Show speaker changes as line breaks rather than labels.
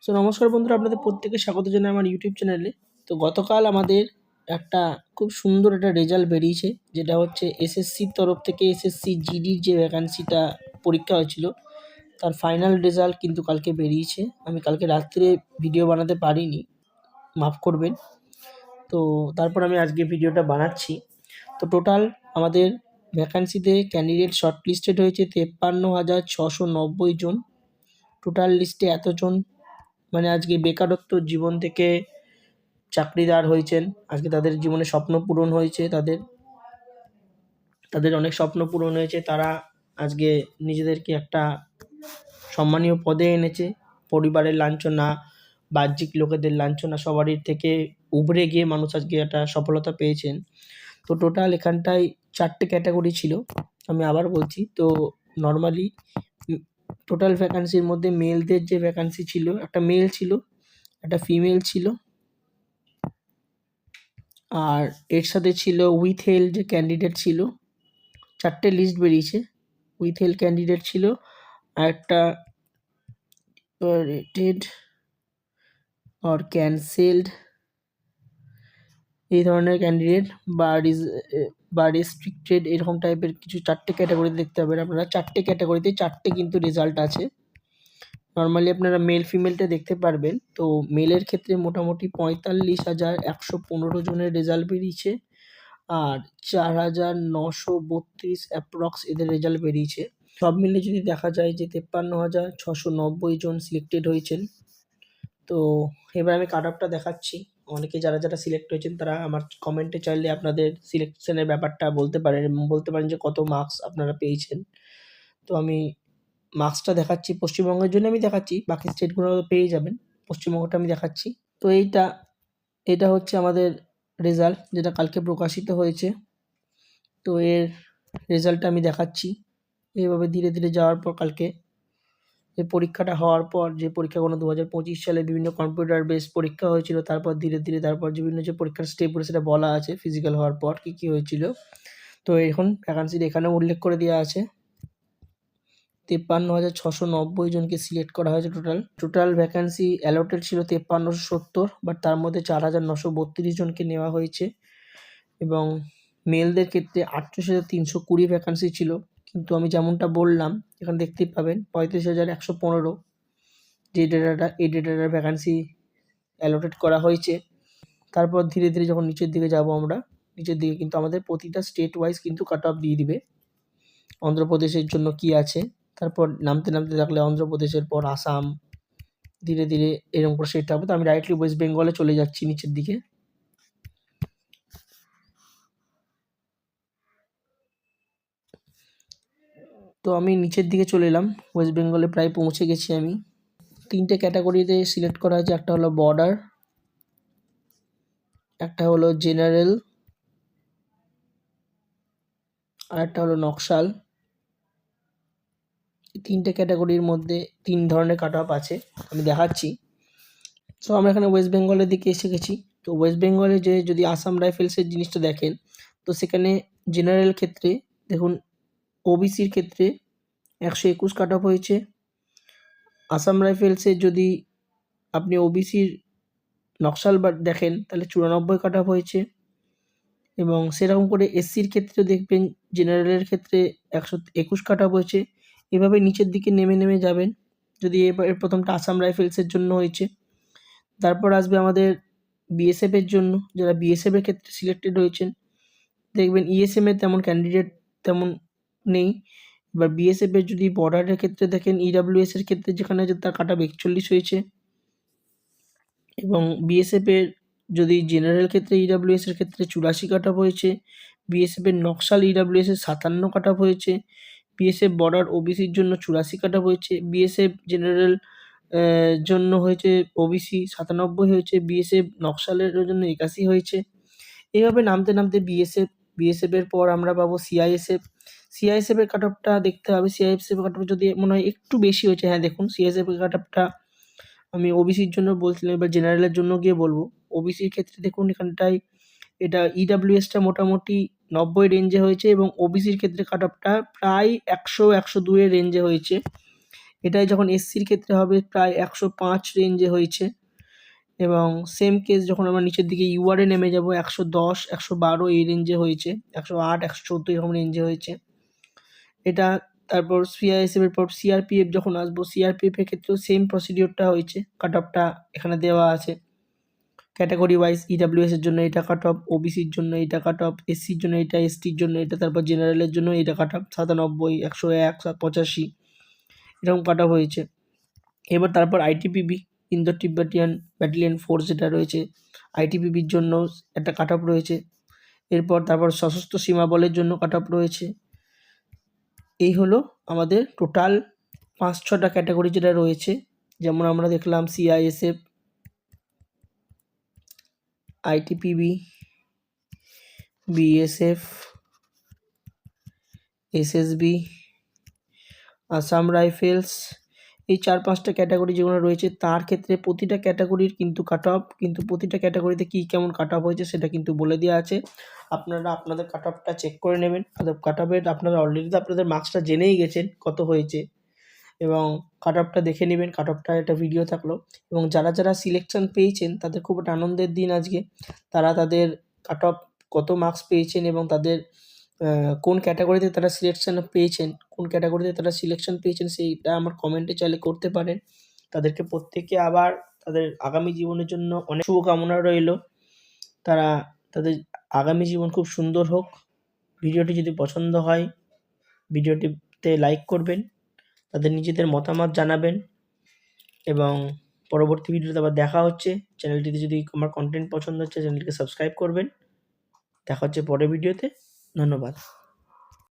তো নমস্কার বন্ধুরা, আপনাদের প্রত্যেককে স্বাগত জানাই আমার ইউটিউব চ্যানেলে। তো গতকাল আমাদের একটা খুব সুন্দর একটা রেজাল্ট বেরিয়েছে, যেটা হচ্ছে এসএসসির তরফ থেকে এসএসসি জিডির যে ভ্যাকান্সিটা পরীক্ষা হয়েছিল তার ফাইনাল রেজাল্ট কিন্তু কালকে বেরিয়েছে। আমি কালকে রাত্রে ভিডিও বানাতে পারিনি, মাফ করবেন। তো তারপর আমি আজকে ভিডিওটা বানাচ্ছি। তো টোটাল আমাদের ভ্যাকান্সিতে ক্যান্ডিডেট শর্টলিস্টেড হয়েছে 53,690 জন। টোটাল লিস্টে এতজন, মানে আজকে বেকারত্ব জীবন থেকে চাকরিদার হয়েছেন। আজকে তাদের জীবনে স্বপ্ন পূরণ হয়েছে, তাদের অনেক স্বপ্ন পূরণ হয়েছে। তারা আজকে নিজেদেরকে একটা সম্মানীয় পদে এনেছে। পরিবারের লাঞ্ছনা, বাহ্যিক লোকেদের লাঞ্ছনা, সবারই থেকে উভরে গিয়ে মানুষ আজকে একটা সফলতা পেয়েছেন। তো টোটাল এখানটায় 4টে ক্যাটাগরি ছিল, আমি আবার বলছি। তো নর্মালি টোটাল ভ্যাকান্সির মধ্যে মেলদের যে ভ্যাকান্সি ছিল, একটা মেল ছিল, একটা ফিমেল ছিল, আর এর সাথে ছিল উইথ হেল্প যে ক্যান্ডিডেট ছিল। 4টে লিস্ট বেরিয়েছে। উইথ হেল্প ক্যান্ডিডেট ছিল, আর একটা রেটেড অর ক্যান্সেলড এই ধরনের ক্যান্ডিডেট বা রেস্ট্রিক্টেড এরকম টাইপের কিছু 4টে ক্যাটাগরিতে দেখতে পাবেন আপনারা। 4টে ক্যাটাগরিতে 4টে কিন্তু রেজাল্ট আছে। নর্মালি আপনারা মেল ফিমেলটা দেখতে পারবেন। তো মেলের ক্ষেত্রে মোটামুটি 45,115 জনের রেজাল্ট বেরিয়েছে, আর 4,932 অ্যাপ্রক্স এদের রেজাল্ট বেরিয়েছে। সব মিলে যদি দেখা যায় যে 53,690 জন সিলেক্টেড হয়েছেন। তো এবার আমি কাট অফটা দেখাচ্ছি। অনেকে যারা সিলেক্ট হয়েছেন তারা আমার কমেন্টে চাইলে আপনাদের সিলেকশনের ব্যাপারটা বলতে পারেন এবং বলতে পারেন যে কত মার্কস আপনারা পেয়েছেন। তো আমি মার্কসটা দেখাচ্ছি, পশ্চিমবঙ্গের জন্য আমি দেখাচ্ছি, বাকি স্টেটগুলো পেয়ে যাবেন। পশ্চিমবঙ্গটা আমি দেখাচ্ছি। তো এটা হচ্ছে আমাদের রেজাল্ট, যেটা কালকে প্রকাশিত হয়েছে। তো এর রেজাল্টটা আমি দেখাচ্ছি। এইভাবে ধীরে ধীরে যাওয়ার পর কালকে এই পরীক্ষাটা হওয়ার পর, যে পরীক্ষাগুলো 2025 সালে বিভিন্ন কম্পিউটার বেসড পরীক্ষা হয়েছিল, তারপর ধীরে ধীরে তারপর বিভিন্ন যে পরীক্ষার স্টেপগুলো সেটা বলা আছে ফিজিক্যাল হওয়ার পর কী হয়েছিল। তো এখন ভ্যাকান্সির এখানেও উল্লেখ করে দেওয়া আছে। 53,690 জনকে সিলেক্ট করা হয়েছে। টোটাল ভ্যাকান্সি অ্যালটেড ছিল 5370, বাট তার মধ্যে 4,932 জনকে নেওয়া হয়েছে। এবং মেলদের ক্ষেত্রে 38,320 ভ্যাকান্সি ছিল, কিন্তু আমি যেমনটা বললাম এখানে দেখতেই পাবেন 35,115 যে এই ডেটাটার ভ্যাকান্সি অ্যালোটেড করা হয়েছে। তারপর ধীরে ধীরে যখন নিচের দিকে যাব আমরা, নিচের দিকে কিন্তু আমাদের প্রতিটা স্টেট ওয়াইজ কিন্তু কাট অফ দিয়ে দিবে। অন্ধ্রপ্রদেশের জন্য কি আছে, তারপর নামতে থাকলে অন্ধ্রপ্রদেশের পর আসাম, ধীরে ধীরে এরকম করে সেট হবে। তো আমি ডাইরেক্টলি ওয়েস্ট বেঙ্গলে চলে যাচ্ছি নিচের দিকে। তো আমি নিচের দিকে চলে এলাম, ওয়েস্ট বেঙ্গলে প্রায় পৌঁছে গেছি আমি। 3টে ক্যাটাগরিতে সিলেক্ট করা হয়েছে। একটা হলো বর্ডার, একটা হলো জেনারেল, আর একটা হলো নকশাল। 3টে ক্যাটাগরির মধ্যে 3 ধরনের কাট অফ আছে, আমি দেখাচ্ছি। সো আমরা এখানে ওয়েস্ট বেঙ্গলের দিকে এসে গেছি। তো ওয়েস্ট বেঙ্গলে যদি আসাম রাইফেলসের জিনিসটা দেখেন, তো সেখানে জেনারেল ক্ষেত্রে দেখুন ওবিসির ক্ষেত্রে 121 কাট অফ হয়েছে। আসাম রাইফেলসের যদি আপনি ওবিসির নকশাল দেখেন তাহলে 94 কাট অফ হয়েছে। এবং সেরকম করে এসসির ক্ষেত্রে দেখবেন জেনারেলের ক্ষেত্রে 121 কাট অফ হয়েছে। এভাবে নিচের দিকে নেমে যাবেন। যদি এর প্রথমটা আসাম রাইফেলসের জন্য হয়েছে, তারপর আসবে আমাদের বিএসএফের জন্য, যারা বিএসএফের ক্ষেত্রে সিলেক্টেড হয়েছেন। দেখবেন ইএসএমের তেমন ক্যান্ডিডেট তেমন নেই। এবার বিএসএফের যদি বর্ডারের ক্ষেত্রে দেখেন, ইডাব্লিউএসের ক্ষেত্রে যেখানে তার কাট অফ 41 হয়েছে। এবং বিএসএফের যদি জেনারেল ক্ষেত্রে ইডাব্লিউএসের ক্ষেত্রে 84 কাট অফ হয়েছে। বিএসএফের নকশাল ইডাব্লিউএসের 57 কাট অফ হয়েছে। বিএসএফ বর্ডার ওবিসির জন্য 84 কাট অফ হয়েছে। বিএসএফ জেনারেল জন্য হয়েছে ওবিসি 97 হয়েছে। বিএসএফ নকশালের জন্য 81 হয়েছে। এইভাবে নামতে বিএসএফের পর আমরা পাবো সিআইএসএফ এর কাট অফটা দেখতে হবে। সিআইএসএফ কাট অফ যদি মনে হয় একটু বেশি হয়েছে। হ্যাঁ দেখুন, সিআইএসএফ এর কাট অফটা আমি ওবিসির জন্য বলছিলাম, এবার জেনারেলের জন্য গিয়ে বলবো। ওবিসির ক্ষেত্রে দেখুন এখানটায় এটা ইডাব্লিউএসটা মোটামুটি 90 রেঞ্জে হয়েছে, এবং ওবিসির ক্ষেত্রে কাট অফটা প্রায় 100-102 এর রেঞ্জে হয়েছে। এটাই যখন এসসির ক্ষেত্রে হবে প্রায় 105 রেঞ্জে হয়েছে, এবং সেম কেস যখন আমরা নিচের দিকে ইউআরে নেমে যাব 110, 112 এই রেঞ্জে হয়েছে, 108, 114 এরকম রেঞ্জে হয়েছে এটা। তারপর সিআইএসএফ এর পর সিআরপিএফ যখন আসবো, সিআরপিএফ এর ক্ষেত্রেও সেম প্রসিডিওরটা হয়েছে, কাট অফটা এখানে দেওয়া আছে ক্যাটাগরি ওয়াইজ। ইডাব্লিউএস এর জন্য এটা কাট অফ, ওবিসির জন্য এটা কাট অফ, এসসির জন্য এটা, এসটির জন্য এটা, তারপর জেনারেলের জন্য এটা কাট অফ 97, 101, 85 এরকম কাট অফ হয়েছে। এবার তারপর ITBP, Indo Tibetan battalion force যেটা রয়েছে, আইটিবিপির জন্য একটা কাট অফ রয়েছে। এরপর তারপর সশস্ত্র সীমা বলের জন্য কাট অফ রয়েছে। এই হলো আমাদের টোটাল 5-6টা ক্যাটাগরি যেটা রয়েছে। যেমন আমরা দেখলাম CISF, ITBP, BSF, SSB, Assam rifles, এই 4-5টা ক্যাটাগরি যেগুলো রয়েছে তার ক্ষেত্রে প্রতিটা ক্যাটাগরির কিন্তু কাট অফ, কিন্তু প্রতিটা ক্যাটাগরিতে কী কেমন কাট অফ হয়েছে সেটা কিন্তু বলে দেওয়া আছে। আপনারা আপনাদের কাট অফটা চেক করে নেবেন। কাট অফের আপনারা অলরেডি তো আপনাদের মার্কসটা জেনেই গেছেন কত হয়েছে, এবং কাট অফটা দেখে নেবেন। কাট অফটা একটা ভিডিও থাকলো, এবং যারা যারা সিলেকশন পেয়েছেন তাদের খুব একটা আনন্দের দিন আজকে। তারা তাদের কাট অফ কত মার্কস পেয়েছেন এবং তাদের কোন ক্যাটাগরিতে তারা সিলেকশন পেয়েছেন সেইটা আমার কমেন্টে চাইলে করতে পারেন। তাদেরকে প্রত্যেককে আবার তাদের আগামী জীবনের জন্য অনেক শুভকামনা রইল। তারা তাদের আগামী জীবন খুব সুন্দর হোক। ভিডিওটি যদি পছন্দ হয় ভিডিওটিতে লাইক করবেন, তাদের নিজেদের মতামত জানাবেন, এবং পরবর্তী ভিডিওতে আবার দেখা হচ্ছে। চ্যানেলটিতে যদি আমার কন্টেন্ট পছন্দ হচ্ছে চ্যানেলটিকে সাবস্ক্রাইব করবেন। দেখা হচ্ছে পরের ভিডিওতে। ধন্যবাদ।